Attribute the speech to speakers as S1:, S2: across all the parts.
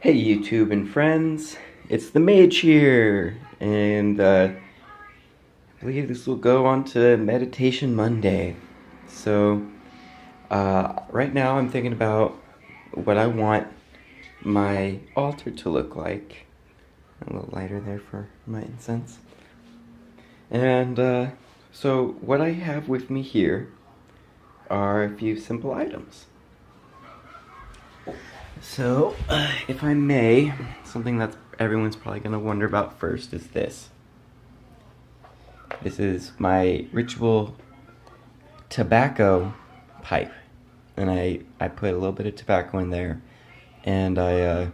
S1: Hey YouTube and friends, it's the Mage here, and I believe this will go on to Meditation Monday. So, right now I'm thinking about what I want my altar to look like. A little lighter there for my incense. And so what I have with me here are a few simple items. So, if I may, something that everyone's probably going to wonder about first is this. This is my ritual tobacco pipe. And I put a little bit of tobacco in there, and I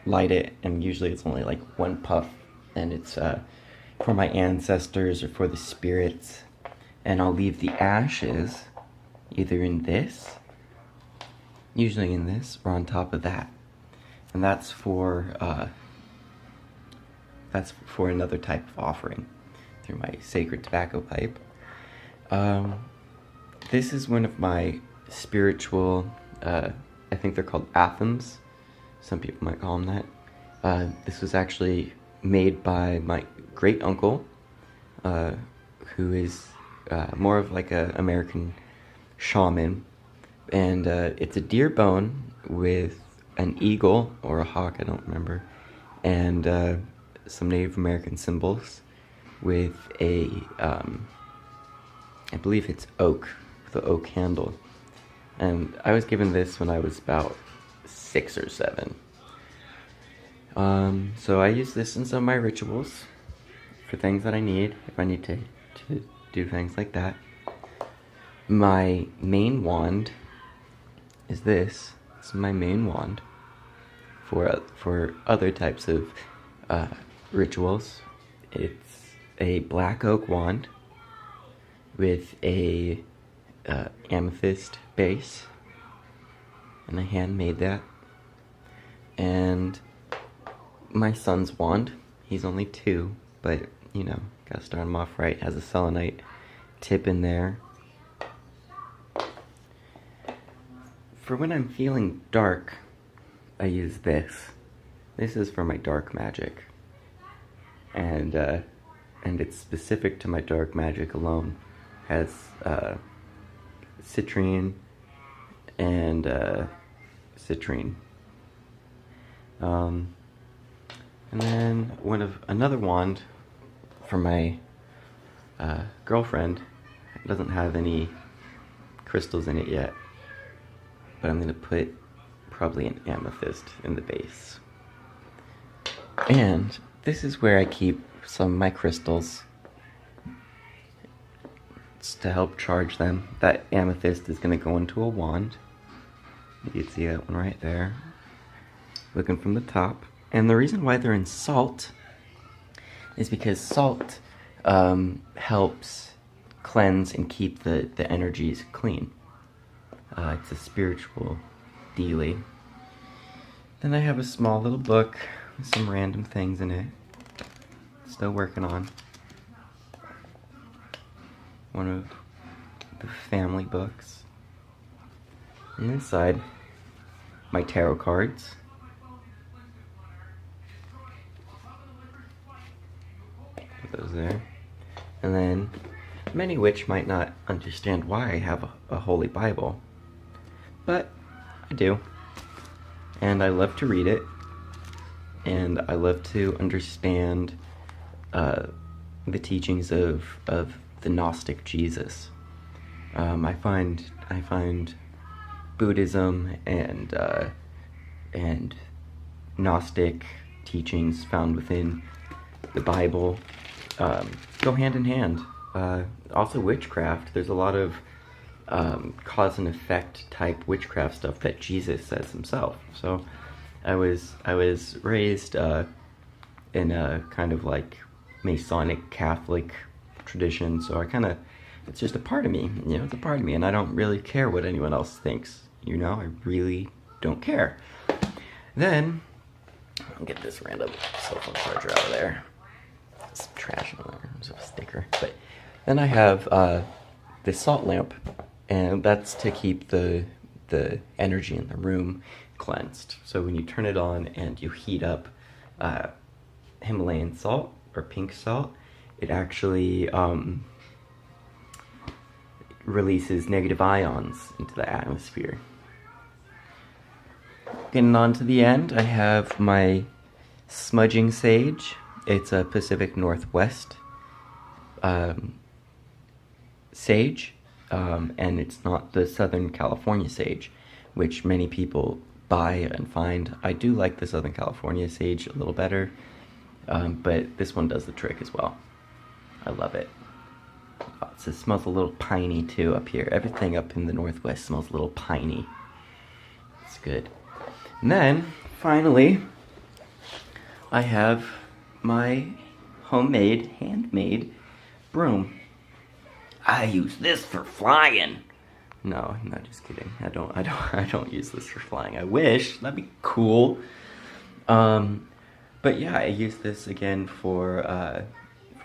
S1: light it, and usually it's only like one puff, and it's for my ancestors or for the spirits. And I'll leave the ashes either in this, usually in this, or on top of that. And that's for another type of offering through my sacred tobacco pipe. This is one of my spiritual, I think they're called anthems. Some people might call them that. This was actually made by my great uncle, who is more of like a American shaman. And it's a deer bone with an eagle or a hawk, I don't remember, and some Native American symbols with a, I believe it's oak, the oak handle. And I was given this when I was about 6 or 7. So I use this in some of my rituals for things that I need, if I need to do things like that. My main wand is this. This is my main wand for other types of rituals. It's a black oak wand with a amethyst base, and I handmade that. And my son's wand, he's only 2, but you know, gotta start him off right. Has a selenite tip in there. For when I'm feeling dark, I use this. This is for my dark magic, and it's specific to my dark magic alone. Has citrine and citrine. And then another wand for my girlfriend. It doesn't have any crystals in it yet, but I'm going to put probably an amethyst in the base. And this is where I keep some of my crystals. It's to help charge them. That amethyst is going to go into a wand. You can see that one right there, looking from the top. And the reason why they're in salt is because salt helps cleanse and keep the energies clean. It's a spiritual dealie. Then I have a small little book with some random things in it. Still working on. One of the family books. And inside, my tarot cards. Put those there. And then, many which might not understand why I have a Holy Bible. But I do. And I love to read it. And I love to understand the teachings of the Gnostic Jesus. I find Buddhism and Gnostic teachings found within the Bible go hand in hand. Also witchcraft. There's a lot of cause and effect type witchcraft stuff that Jesus says himself. So I was raised in a kind of like Masonic Catholic tradition, so it's just a part of me, you know, it's a part of me, and I don't really care what anyone else thinks, you know, I really don't care. Then, I'll get this random cell phone charger out of there. Some trash in there, there's a sticker. But then I have this salt lamp, and that's to keep the energy in the room cleansed. So when you turn it on and you heat up Himalayan salt or pink salt, it actually releases negative ions into the atmosphere. Getting on to the end, I have my smudging sage. It's a Pacific Northwest sage, and it's not the Southern California sage, which many people buy and find. I do like the Southern California sage a little better, but this one does the trick as well. I love it. It smells a little piney too up here. Everything up in the Northwest smells a little piney. It's good. And then, finally, I have my homemade, handmade broom. I use this for flying. No, I'm not just kidding. I don't use this for flying. I wish, that'd be cool. But yeah, I use this again for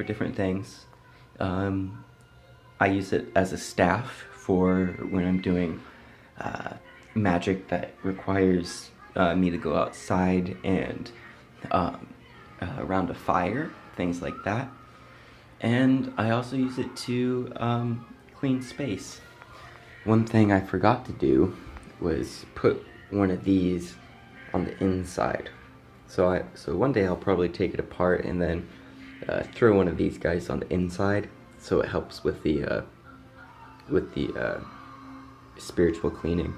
S1: different things. I use it as a staff for when I'm doing magic that requires me to go outside and around a fire, things like that. And I also use it to clean space. One thing I forgot to do was put one of these on the inside. So one day I'll probably take it apart and then throw one of these guys on the inside, so it helps with the spiritual cleaning.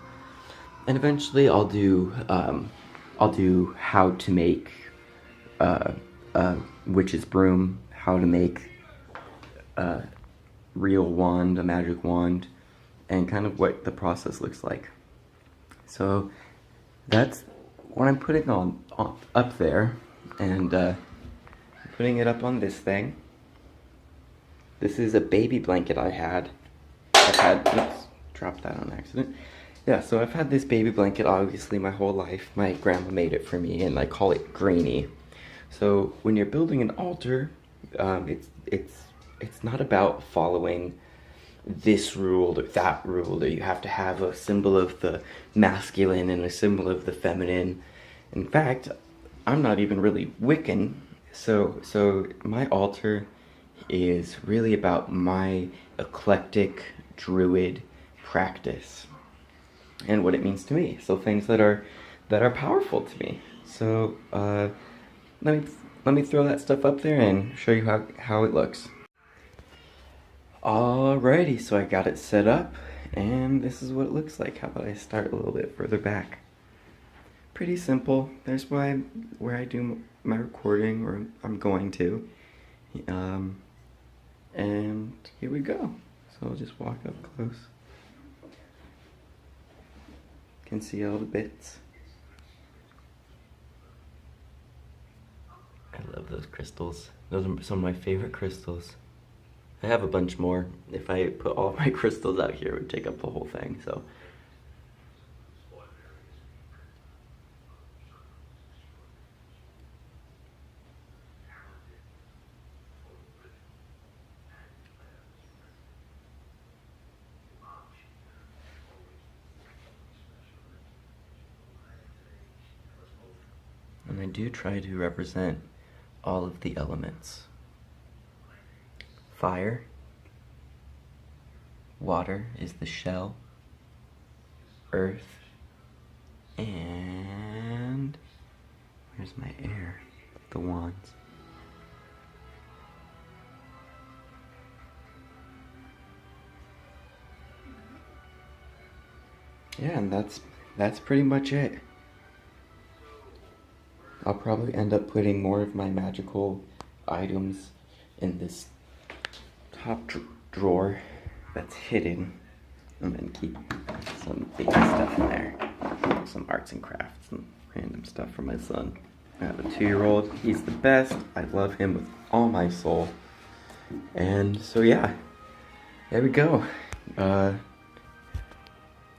S1: And eventually I'll do how to make witch's broom, how to make a real wand, a magic wand, and kind of what the process looks like. So that's what I'm putting on up there, and putting it up on this thing. This is a baby blanket I've had, oops, dropped that on accident. Yeah, so I've had this baby blanket obviously my whole life. My grandma made it for me, and I call it Greenie. So when you're building an altar, it's not about following this rule or that rule, or you have to have a symbol of the masculine and a symbol of the feminine. In fact, I'm not even really Wiccan, so my altar is really about my eclectic druid practice and what it means to me. So things that are powerful to me. So let me throw that stuff up there and show you how it looks. Alrighty, so I got it set up, and this is what it looks like. How about I start a little bit further back? Pretty simple. There's where I do my recording, or I'm going to. And here we go. So I'll just walk up close. You can see all the bits. I love those crystals. Those are some of my favorite crystals. I have a bunch more. If I put all of my crystals out here, it would take up the whole thing, so. And I do try to represent all of the elements. Fire, water is the shell, earth, and where's my air? The wands. Yeah, and that's pretty much it. I'll probably end up putting more of my magical items in this top drawer that's hidden, and then keep some baby stuff in there, some arts and crafts and random stuff for my son. I have a 2-year-old. He's the best. I love him with all my soul. And so yeah, there we go. The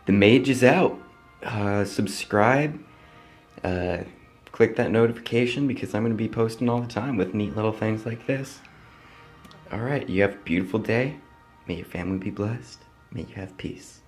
S1: mage is out. Subscribe. Click that notification, because I'm going to be posting all the time with neat little things like this. Alright, you have a beautiful day. May your family be blessed. May you have peace.